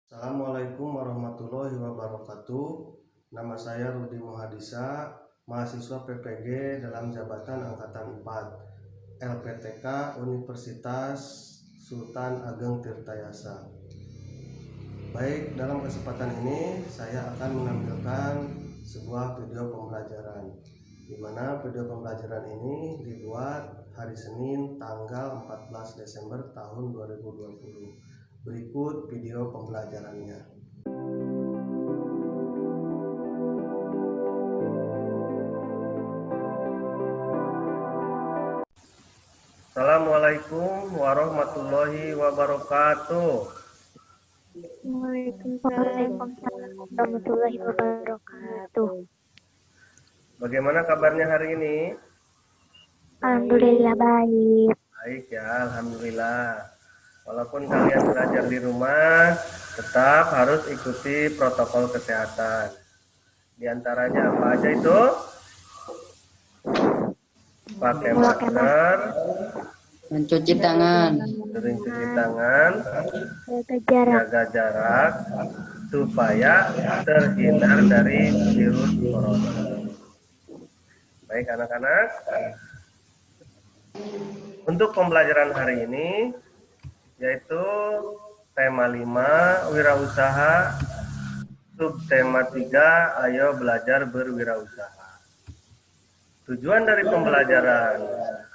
Assalamualaikum warahmatullahi wabarakatuh. Nama saya Rudi Mohadisa, mahasiswa PPG dalam jabatan Angkatan 4, LPTK Universitas Sultan Ageng Tirtayasa. Baik, dalam kesempatan ini saya akan menampilkan sebuah video pembelajaran, di mana video pembelajaran ini dibuat hari Senin tanggal 14 Desember tahun 2020. Berikut video pembelajarannya. Assalamualaikum warahmatullahi wabarakatuh. Waalaikumsalam warahmatullahi wabarakatuh. Bagaimana kabarnya hari ini? Alhamdulillah baik. Baik ya, alhamdulillah. Walaupun kalian belajar di rumah, tetap harus ikuti protokol kesehatan. Di antaranya apa aja itu? Pakai masker, mencuci tangan, sering cuci tangan, Jaga jarak. jaga jarak, supaya terhindar dari virus corona. Baik anak-anak, untuk pembelajaran hari ini yaitu tema 5 wirausaha, subtema 3 ayo belajar berwirausaha. Tujuan dari pembelajaran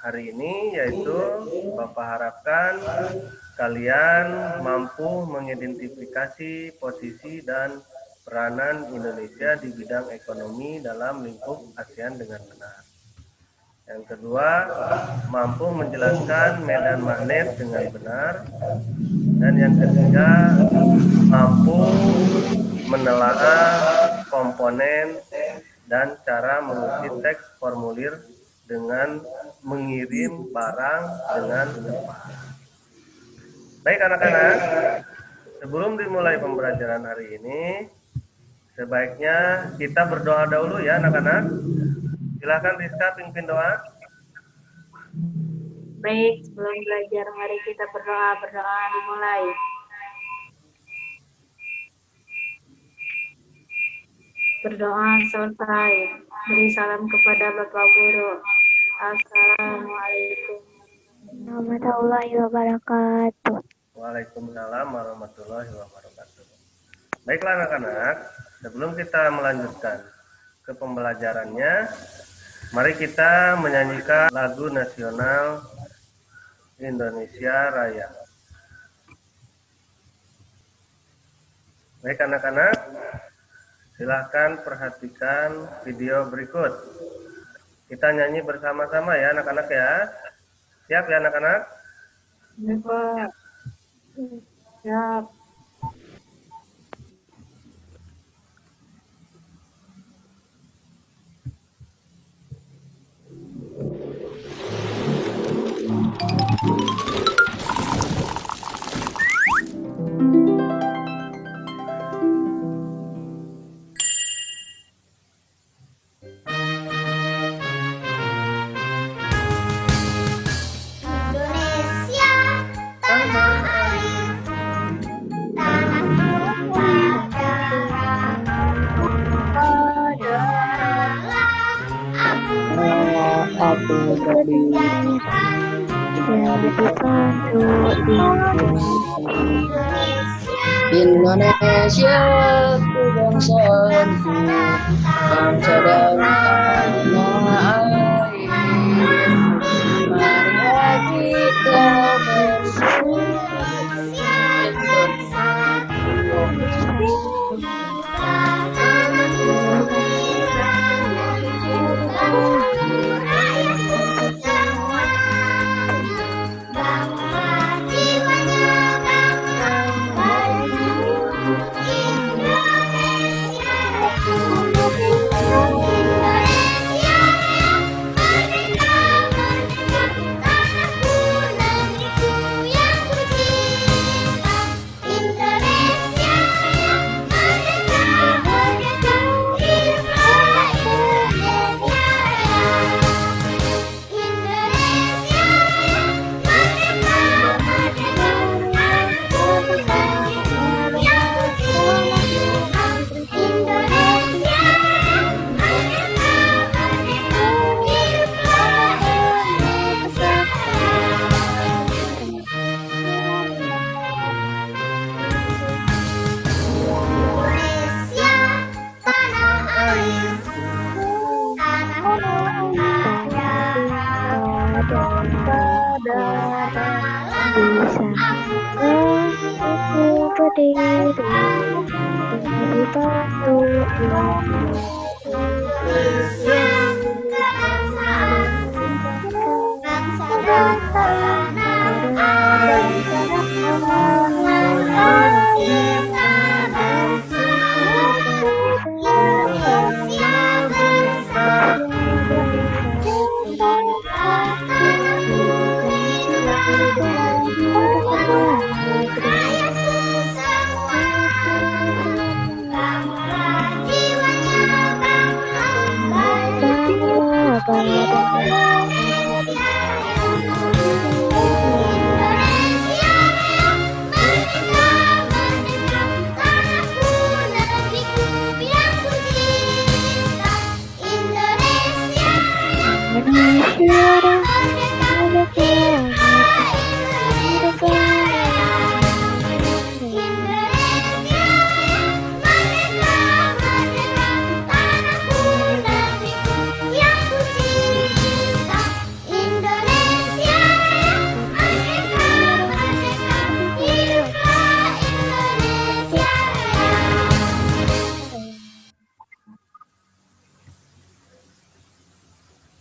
hari ini yaitu Bapak harapkan kalian mampu mengidentifikasi posisi dan peranan Indonesia di bidang ekonomi dalam lingkup ASEAN dengan benar. Yang kedua, mampu menjelaskan medan magnet dengan benar. Dan yang ketiga, mampu menelaah komponen dan cara mengisi teks formulir dengan mengirim barang dengan cepat. Baik anak-anak, sebelum dimulai pembelajaran hari ini, sebaiknya kita berdoa dahulu ya anak-anak. Silakan Rizka pimpin doa. Baik, sebelum belajar mari kita berdoa dimulai. Berdoa selesai. Beri salam kepada Bapak Guru. Assalamualaikum Warahmatullahi wabarakatuh. Waalaikumsalam warahmatullahi wabarakatuh. Baiklah anak-anak, sebelum kita melanjutkan ke pembelajarannya, mari kita menyanyikan lagu nasional Indonesia Raya. Baik anak-anak, silahkan perhatikan video berikut. Kita nyanyi bersama-sama ya anak-anak ya. Siap ya anak-anak? Bapak. Siap. aku tadi Indonesia ku bangsaku, bangsa dan tanah air. Marilah kita bersatu. berdiri dari batu yang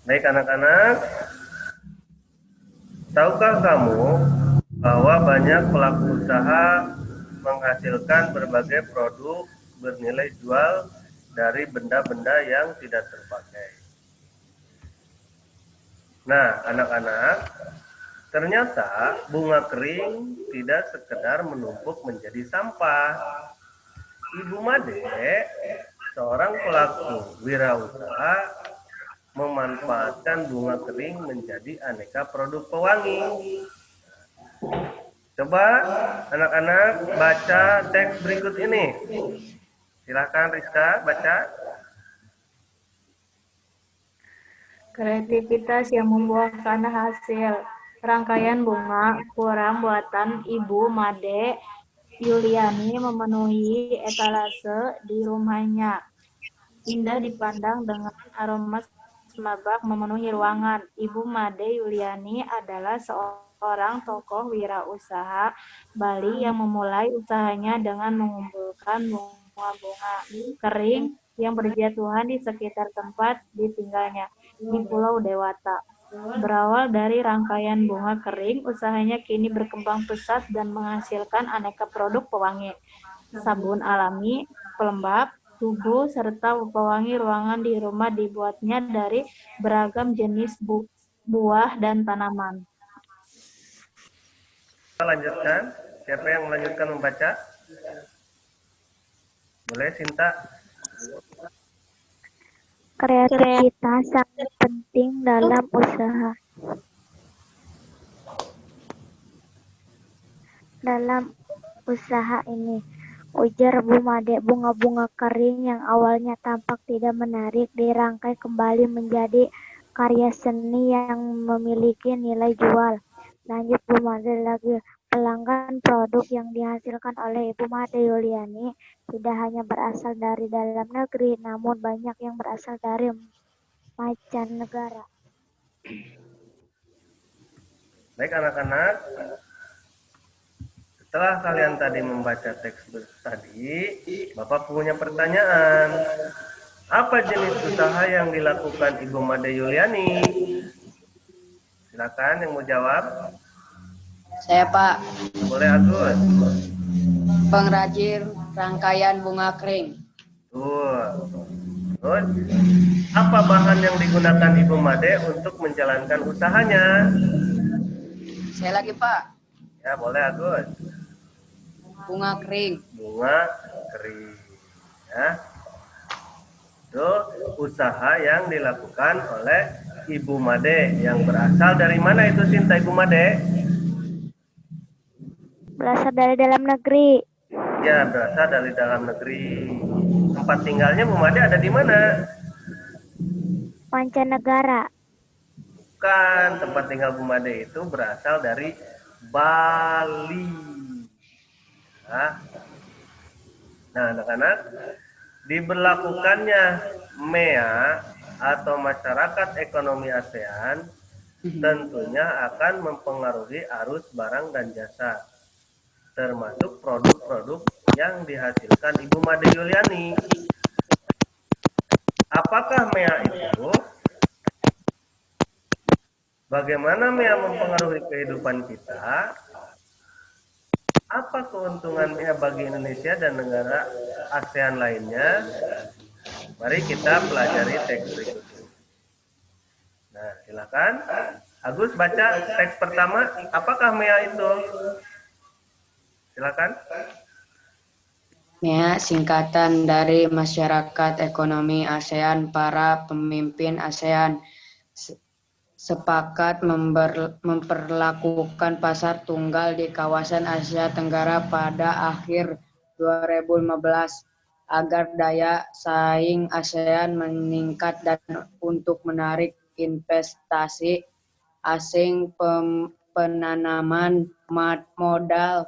Baik anak-anak, tahukah kamu bahwa banyak pelaku usaha menghasilkan berbagai produk bernilai jual dari benda-benda yang tidak terpakai? Nah, anak-anak, ternyata bunga kering tidak sekedar menumpuk menjadi sampah. Ibu Made, seorang pelaku wirausaha, memanfaatkan bunga kering menjadi aneka produk pewangi. Coba anak-anak baca teks berikut ini. Silakan Rizka baca. Kreativitas yang membuahkan hasil. Rangkaian bunga kurang buatan Ibu Made Yuliani memenuhi etalase di rumahnya. Indah dipandang dengan aroma semerbak memenuhi ruangan. Ibu Made Yuliani adalah seorang tokoh wirausaha Bali yang memulai usahanya dengan mengumpulkan bunga-bunga kering yang berjatuhan di sekitar tempat ditinggalnya di Pulau Dewata. Berawal dari rangkaian bunga kering, usahanya kini berkembang pesat dan menghasilkan aneka produk pewangi, sabun alami, pelembab tubuh, serta pewangi ruangan di rumah dibuatnya dari beragam jenis buah dan tanaman. Kita lanjutkan. Siapa yang melanjutkan membaca? Boleh, Sinta? kreativitas sangat penting dalam usaha. Dalam usaha ini, ujar Bu Made, bunga-bunga kering yang awalnya tampak tidak menarik dirangkai kembali menjadi karya seni yang memiliki nilai jual. Lanjut Bu Made lagi, pelanggan produk yang dihasilkan oleh Ibu Made Yuliani tidak hanya berasal dari dalam negeri, namun banyak yang berasal dari mancanegara. Baik anak-anak, setelah kalian tadi membaca teks tadi, Bapak punya pertanyaan. Apa jenis usaha yang dilakukan Ibu Made Yuliani? Silakan yang mau jawab. Saya Pak, Boleh Agus. pengrajin rangkaian bunga kering. Tuh. Terus, apa bahan yang digunakan Ibu Made untuk menjalankan usahanya? Saya lagi Pak, Ya boleh Agus. bunga kering. Bunga kering. Ya. Itu usaha yang dilakukan oleh Ibu Made yang berasal dari mana itu Sinta Ibu Made? Berasal dari dalam negeri. Ya, berasal dari dalam negeri. Tempat tinggalnya Bu Made ada di mana? Mancanegara. Bukan, tempat tinggal Bu Made itu berasal dari Bali. Nah, anak-anak, diberlakukannya MEA atau Masyarakat Ekonomi ASEAN tentunya akan mempengaruhi arus barang dan jasa. termasuk produk-produk yang dihasilkan Ibu Made Yuliani. Apakah MEA itu? Bagaimana MEA mempengaruhi kehidupan kita? Apa keuntungan MEA bagi Indonesia dan negara ASEAN lainnya? Mari kita pelajari teks berikut ini. Nah, silakan. Agus baca teks pertama. Apakah MEA itu? Silakan. MEA singkatan dari Masyarakat Ekonomi ASEAN. Para pemimpin ASEAN sepakat memperlakukan pasar tunggal di kawasan Asia Tenggara pada akhir 2015 agar daya saing ASEAN meningkat dan untuk menarik investasi asing, penanaman modal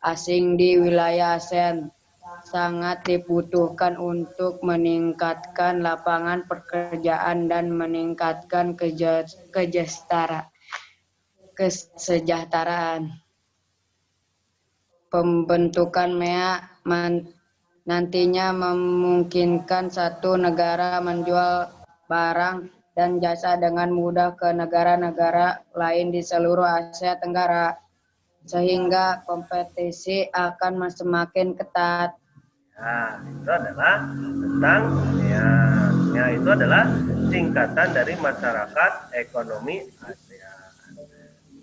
asing di wilayah ASEAN sangat dibutuhkan untuk meningkatkan lapangan pekerjaan dan meningkatkan kesejahteraan. Pembentukan MEA nantinya memungkinkan satu negara menjual barang dan jasa dengan mudah ke negara-negara lain di seluruh Asia Tenggara, sehingga kompetisi akan semakin ketat. Nah, itu adalah tentang MEA. MEA itu adalah singkatan dari Masyarakat Ekonomi ASEAN.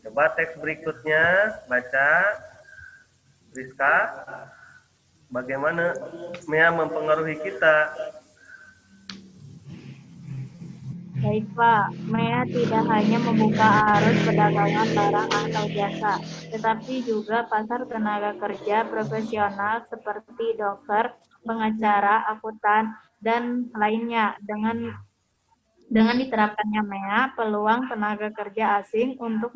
Coba teks berikutnya, baca. Rizka, bagaimana MEA mempengaruhi kita? Baik Pak, MEA tidak hanya membuka arus perdagangan barang atau jasa, tetapi juga pasar tenaga kerja profesional seperti dokter, pengacara, akuntan, dan lainnya. Dengan diterapkannya MEA, peluang tenaga kerja asing untuk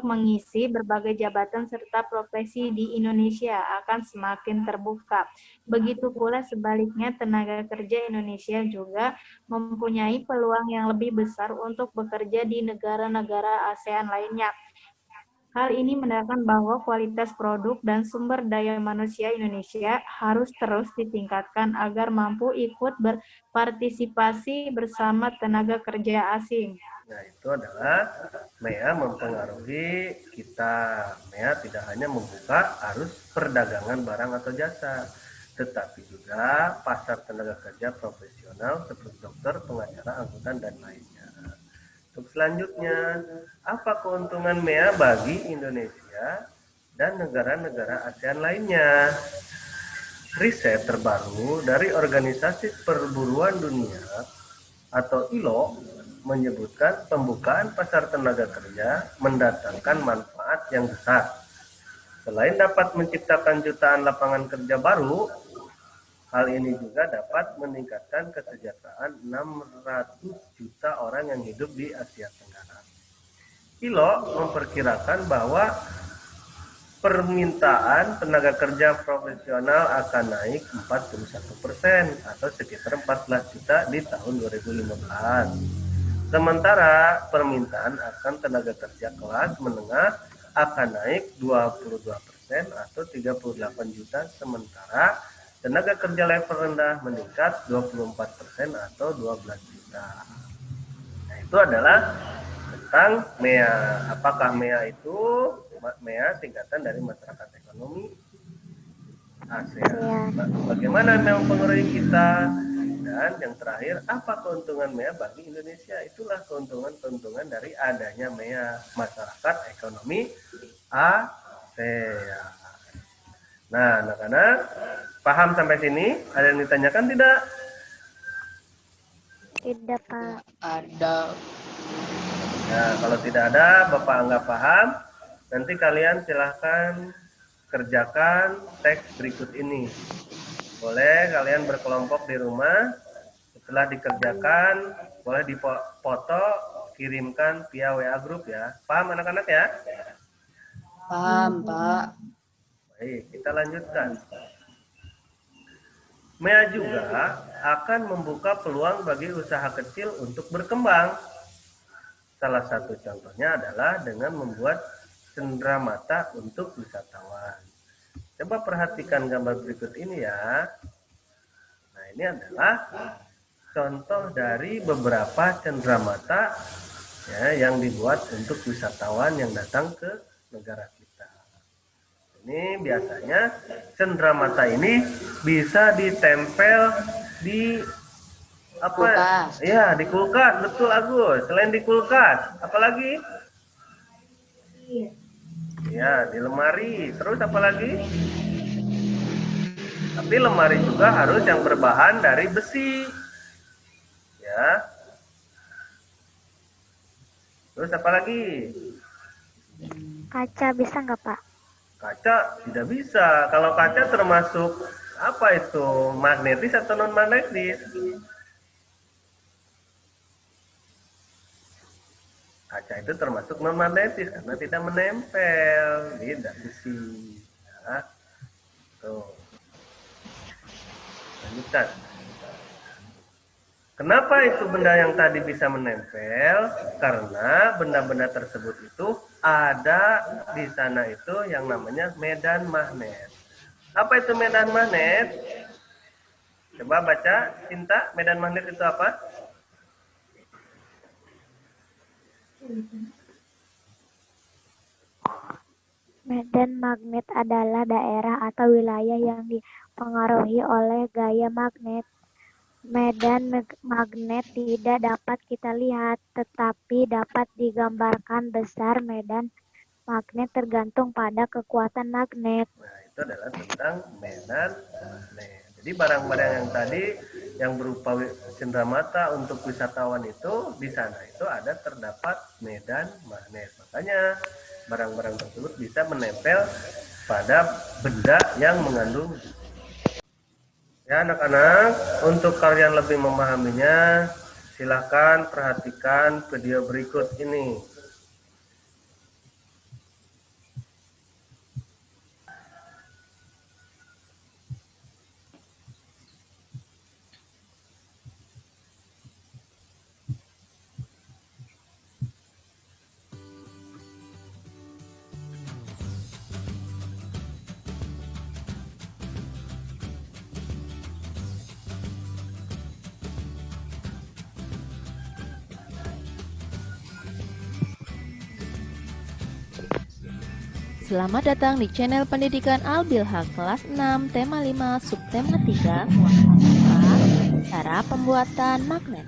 mengisi berbagai jabatan serta profesi di Indonesia akan semakin terbuka. Begitu pula sebaliknya, tenaga kerja Indonesia juga mempunyai peluang yang lebih besar untuk bekerja di negara-negara ASEAN lainnya. Hal ini menandakan bahwa kualitas produk dan sumber daya manusia Indonesia harus terus ditingkatkan agar mampu ikut berpartisipasi bersama tenaga kerja asing. Nah, itu adalah MEA mempengaruhi kita. MEA tidak hanya membuka arus perdagangan barang atau jasa, tetapi juga pasar tenaga kerja profesional seperti dokter, pengacara, akuntan, dan lainnya. Untuk selanjutnya, apa keuntungan MEA bagi Indonesia dan negara-negara ASEAN lainnya? Riset terbaru dari Organisasi Perburuan Dunia atau ILO menyebutkan pembukaan pasar tenaga kerja mendatangkan manfaat yang besar. Selain dapat menciptakan jutaan lapangan kerja baru, hal ini juga dapat meningkatkan kesejahteraan 600 juta orang yang hidup di Asia Tenggara. ILO memperkirakan bahwa permintaan tenaga kerja profesional akan naik 41% atau sekitar 14 juta di tahun 2015. Sementara permintaan akan tenaga kerja kelas menengah akan naik 22% atau 38 juta, sementara tenaga kerja level rendah meningkat 24% atau 12 juta. Nah, itu adalah tentang MEA. Apakah MEA itu? MEA singkatan dari Masyarakat Ekonomi ASEAN. Bagaimana MEA mempengaruhi kita? Dan yang terakhir, apa keuntungan MEA bagi Indonesia? Itulah keuntungan-keuntungan dari adanya MEA, Masyarakat Ekonomi ASEAN. Nah, anak-anak, paham sampai sini? Ada yang ditanyakan tidak? Tidak, Pak. Ada. Nah, kalau tidak ada, Bapak anggap paham. Nanti kalian silahkan kerjakan teks berikut ini. Boleh kalian berkelompok di rumah. Setelah dikerjakan, boleh dipoto, kirimkan via WA grup ya. Paham anak-anak ya? Paham, Pak. Baik, kita lanjutkan. MEA juga akan membuka peluang bagi usaha kecil untuk berkembang. Salah satu contohnya adalah dengan membuat cenderamata untuk wisatawan. Coba perhatikan gambar berikut ini ya. Nah, ini adalah contoh dari beberapa cenderamata ya, yang dibuat untuk wisatawan yang datang ke negara kita. Ini biasanya cenderamata ini bisa ditempel di apa? Kulkas. Ya, di kulkas, betul Agus. Selain di kulkas, apalagi? Ya, di lemari. Terus apa lagi? Tapi lemari juga harus yang berbahan dari besi. Ya. Terus apa lagi? Kaca bisa nggak, Pak? Kaca tidak bisa. Kalau kaca termasuk apa itu? Magnetis atau non magnetis? Kaca itu termasuk non magnetis karena tidak menempel, tidak besi. Ya. Tuh. Lanjutkan. Kenapa itu benda yang tadi bisa menempel? Karena benda-benda tersebut itu ada di sana itu yang namanya medan magnet. Apa itu medan magnet? Coba baca, Cinta, medan magnet itu apa? Medan magnet adalah daerah atau wilayah yang dipengaruhi oleh gaya magnet. Medan magnet tidak dapat kita lihat, tetapi dapat digambarkan. Besar medan magnet tergantung pada kekuatan magnet. Nah, itu adalah tentang medan magnet. Jadi barang-barang yang tadi yang berupa cenderamata untuk wisatawan itu di sana itu ada terdapat medan magnet. Makanya barang-barang tersebut bisa menempel pada benda yang mengandung. Ya anak-anak, untuk kalian lebih memahaminya, silahkan perhatikan video berikut ini. Selamat datang di channel pendidikan Al-Bilhaq kelas 6 tema 5 subtema 3 muatan cara pembuatan magnet.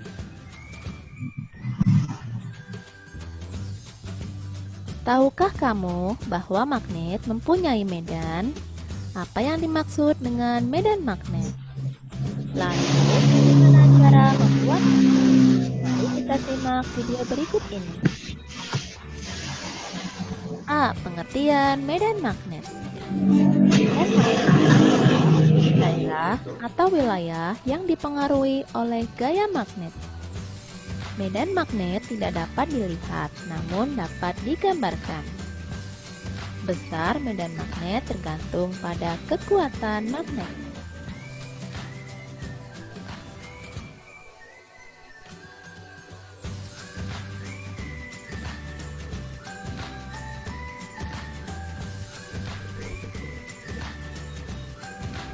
Tahukah kamu bahwa magnet mempunyai medan? Apa yang dimaksud dengan medan magnet? Lalu, bagaimana cara membuatnya? Mari kita simak video berikut ini. A. Pengertian medan magnet. Medan magnet daerah atau wilayah yang dipengaruhi oleh gaya magnet. Medan magnet tidak dapat dilihat, namun dapat digambarkan. Besar medan magnet tergantung pada kekuatan magnet.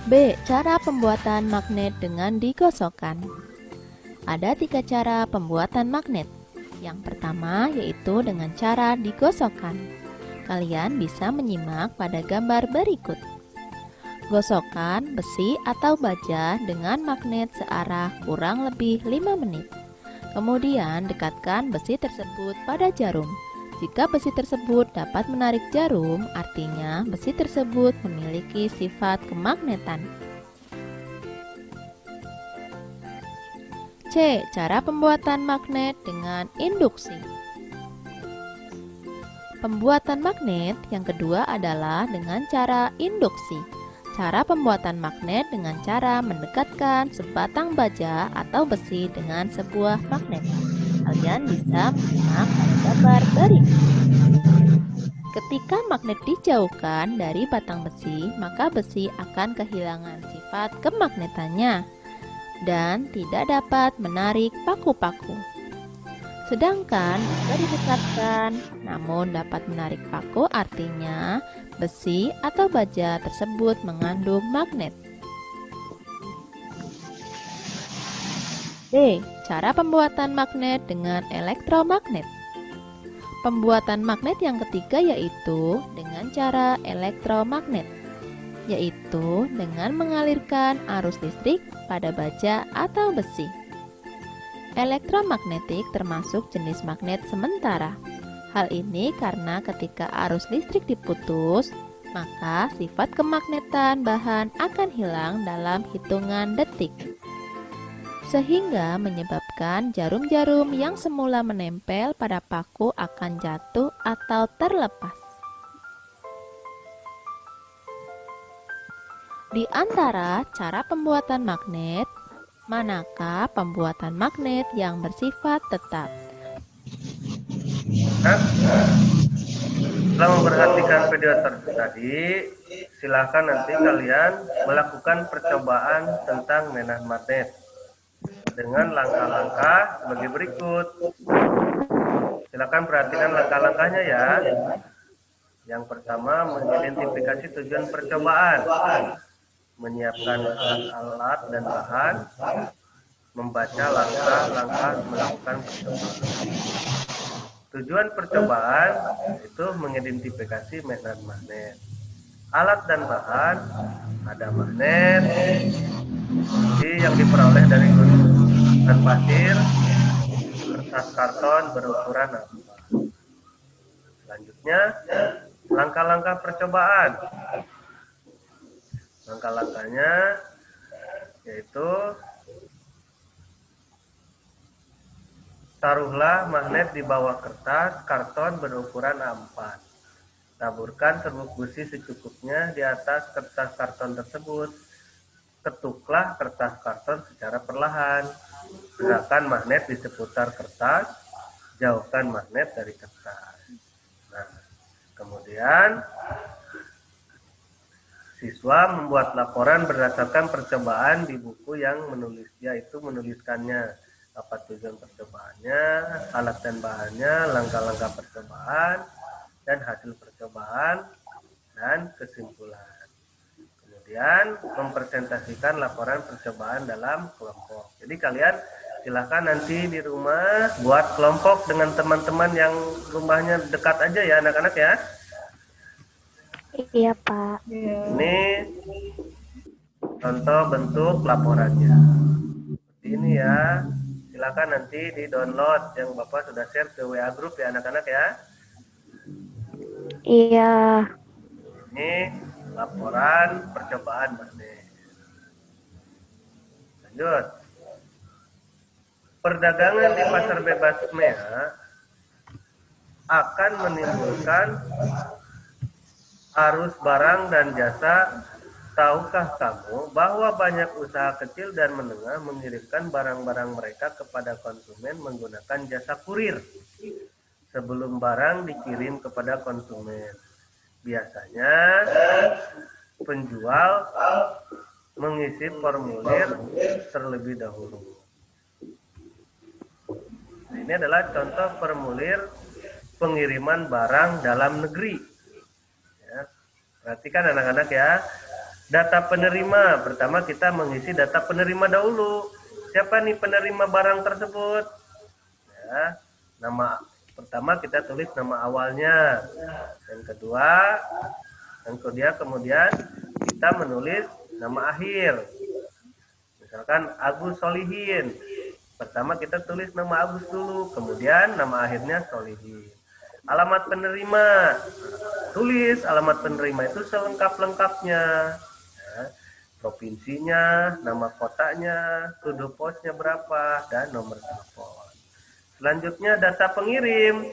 B. Cara pembuatan magnet dengan digosokkan. Ada 3 cara pembuatan magnet. Yang pertama yaitu dengan cara digosokkan. Kalian bisa menyimak pada gambar berikut. Gosokkan besi atau baja dengan magnet searah kurang lebih 5 menit. Kemudian dekatkan besi tersebut pada jarum. Jika besi tersebut dapat menarik jarum, artinya besi tersebut memiliki sifat kemagnetan. C. Cara pembuatan magnet dengan induksi. Pembuatan magnet yang kedua adalah dengan cara induksi. Cara pembuatan magnet dengan cara mendekatkan sebatang baja atau besi dengan sebuah magnet. Kalian bisa menyimak pada gambar berikut. Ketika magnet dijauhkan dari batang besi, maka besi akan kehilangan sifat kemagnetannya dan tidak dapat menarik paku-paku. Sedangkan jika didekatkan namun dapat menarik paku, artinya besi atau baja tersebut mengandung magnet. D. Cara pembuatan magnet dengan elektromagnet. Pembuatan magnet yang ketiga yaitu dengan cara elektromagnet, yaitu dengan mengalirkan arus listrik pada baja atau besi. Elektromagnetik termasuk jenis magnet sementara. Hal ini karena ketika arus listrik diputus, maka sifat kemagnetan bahan akan hilang dalam hitungan detik, sehingga menyebabkan jarum-jarum yang semula menempel pada paku akan jatuh atau terlepas. Di antara cara pembuatan magnet, manakah pembuatan magnet yang bersifat tetap? Nah, setelah memperhatikan video tadi, silakan nanti kalian melakukan percobaan tentang medan magnet dengan langkah-langkah sebagai berikut. Silakan perhatikan langkah-langkahnya ya. Yang pertama, mengidentifikasi tujuan percobaan, menyiapkan alat dan bahan, membaca langkah-langkah melakukan percobaan. Tujuan percobaan itu mengidentifikasi medan magnet. Alat dan bahan, ada magnet yang diperoleh dari gunungan pasir, kertas karton berukuran apa. Selanjutnya, langkah-langkah percobaan. Langkah-langkahnya yaitu taruhlah magnet di bawah kertas karton berukuran A4. Taburkan serbuk besi secukupnya di atas kertas karton tersebut. Ketuklah kertas karton secara perlahan. Gerakan magnet di seputar kertas. Jauhkan magnet dari kertas. Nah, kemudian siswa membuat laporan berdasarkan percobaan di buku yang menuliskannya. Apa tujuan percobaannya, alat dan bahannya, langkah-langkah percobaan, dan hasil percobaan, dan kesimpulan. Kemudian mempresentasikan laporan percobaan dalam kelompok. Jadi kalian silakan nanti di rumah buat kelompok dengan teman-teman yang rumahnya dekat aja ya anak-anak ya. Iya, Pak. Ini contoh bentuk laporannya. Seperti ini ya. Silakan nanti di-download yang Bapak sudah share ke WA group ya anak-anak ya. Iya. Ini laporan percobaan magnet. Lanjut. Perdagangan di pasar bebas MEA akan menimbulkan arus barang dan jasa. Tahukah kamu bahwa banyak usaha kecil dan menengah mengirimkan barang-barang mereka kepada konsumen menggunakan jasa kurir sebelum barang dikirim kepada konsumen? Biasanya penjual mengisi formulir terlebih dahulu. Nah, ini adalah contoh formulir pengiriman barang dalam negeri. Ya, perhatikan anak-anak ya. Data penerima, pertama kita mengisi data penerima dahulu. Siapa nih penerima barang tersebut? Ya, nama pertama kita tulis nama awalnya. Yang kedua, kemudian kita menulis nama akhir. Misalkan Agus Solihin. Pertama kita tulis nama Agus dulu, kemudian nama akhirnya Solihin. Alamat penerima, tulis alamat penerima itu selengkap-lengkapnya. Provinsinya, nama kotanya, to-do posnya berapa, dan nomor telepon. Selanjutnya data pengirim.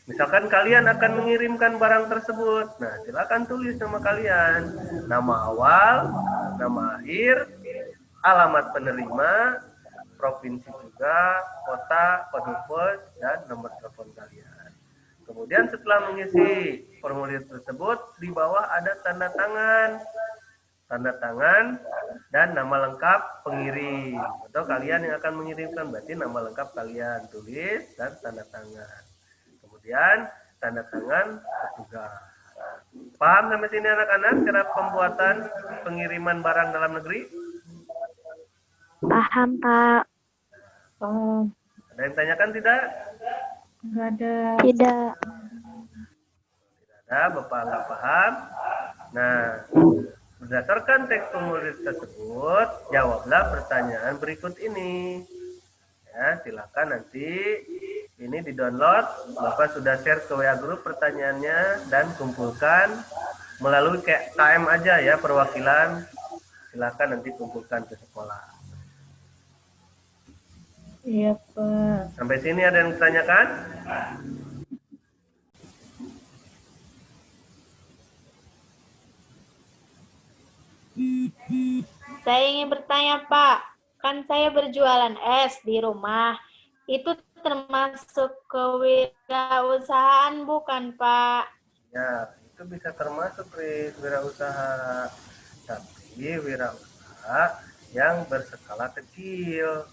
Misalkan kalian akan mengirimkan barang tersebut. Nah, silakan tulis nama kalian. Nama awal, nama akhir, alamat penerima, provinsi juga, kota, to-do pos, dan nomor telepon kalian. Kemudian setelah mengisi formulir tersebut, di bawah ada tanda tangan. tanda tangan, dan nama lengkap pengirim. Atau kalian yang akan mengirimkan, berarti nama lengkap kalian tulis dan tanda tangan. Kemudian tanda tangan petugas. Paham sampai sini anak-anak cara pembuatan pengiriman barang dalam negeri? Paham, Pak. Ada yang tanyakan tidak? Enggak ada. Tidak. Ada, Bapak nggak paham. Nah, berdasarkan teks formulir tersebut, jawablah pertanyaan berikut ini. Ya, silakan nanti ini di-download. Bapak sudah share ke WA group pertanyaannya dan kumpulkan melalui kayak KM aja ya, perwakilan. Silakan nanti kumpulkan ke sekolah. Iya, Pak. Sampai sini ada yang ditanyakan? Saya ingin bertanya, Pak. Kan saya berjualan es di rumah. Itu termasuk kewirausahaan bukan, Pak? Ya, itu bisa termasuk wirausaha. Tapi wirausaha yang berskala kecil.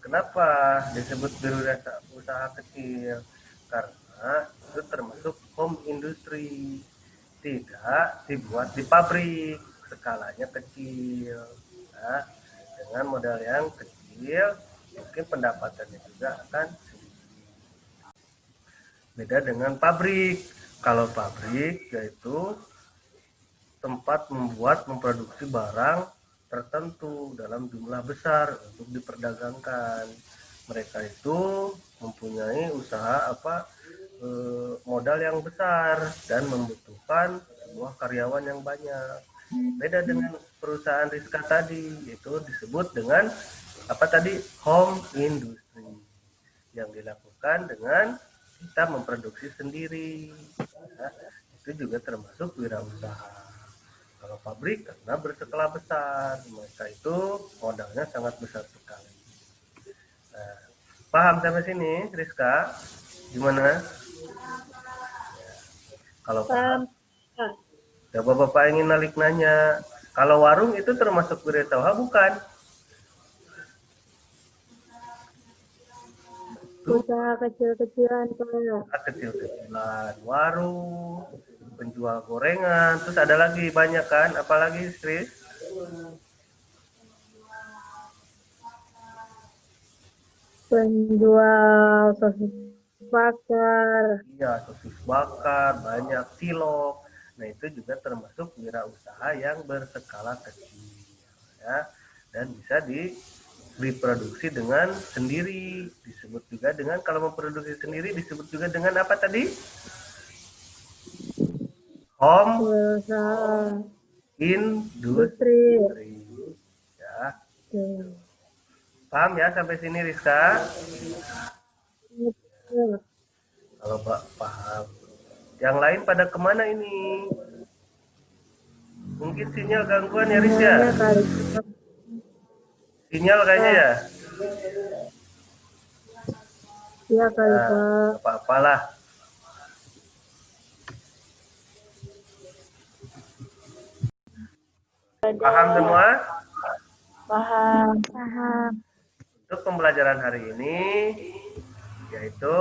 Kenapa disebut wirausaha kecil? Karena itu termasuk home industry. Tidak dibuat di pabrik, skalanya kecil. Nah, dengan modal yang kecil, mungkin pendapatannya juga akan beda dengan pabrik. Kalau pabrik yaitu tempat memproduksi barang tertentu dalam jumlah besar untuk diperdagangkan. Mereka itu mempunyai usaha modal yang besar dan membutuhkan sebuah karyawan yang banyak. Beda dengan perusahaan Rizka tadi, itu disebut dengan home industry yang dilakukan dengan kita memproduksi sendiri. Nah, itu juga termasuk wirausaha. Kalau pabrik karena berskala besar, mereka itu modalnya sangat besar sekali. Nah, paham sampai sini, Rizka? Gimana? Ya. Kalau paham, ya Bapak ingin nanya, kalau warung itu termasuk wirausaha bukan? Usaha kecil-kecilan, Pak. Kecil-kecilan, warung, penjual gorengan, terus ada lagi banyak kan, apalagi Tris? Penjual sosis bakar. Iya, sosis bakar, banyak cilok. Nah, itu juga termasuk wirausaha yang berskala kecil ya, dan bisa diproduksi dengan sendiri. Disebut juga dengan, kalau memproduksi sendiri disebut juga dengan apa tadi? Home industry. Ya. Paham ya sampai sini Rizka? Kalau Pak paham. Yang lain pada kemana ini? Mungkin sinyal gangguan ya Riz ya? Sinyal kayaknya ya? Iya kali Pak. Nah, apa-apalah. Paham semua? Paham. Untuk pembelajaran hari ini, yaitu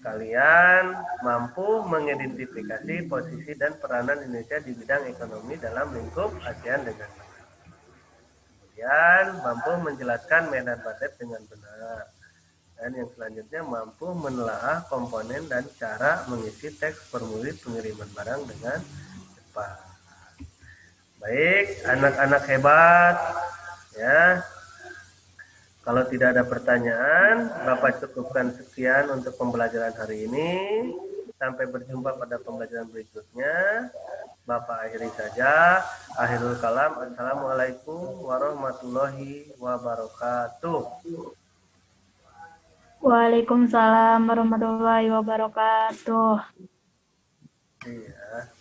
kalian mampu mengidentifikasi posisi dan peranan Indonesia di bidang ekonomi dalam lingkup ASEAN dengan benar. Kemudian mampu menjelaskan medan batet dengan benar. Dan yang selanjutnya mampu menelaah komponen dan cara mengisi teks formulir pengiriman barang dengan cepat. Baik, anak-anak hebat, ya. Kalau tidak ada pertanyaan, Bapak cukupkan sekian untuk pembelajaran hari ini. Sampai berjumpa pada pembelajaran berikutnya. Bapak akhiri saja. Akhirul kalam. Assalamualaikum warahmatullahi wabarakatuh. Waalaikumsalam warahmatullahi wabarakatuh. Iya.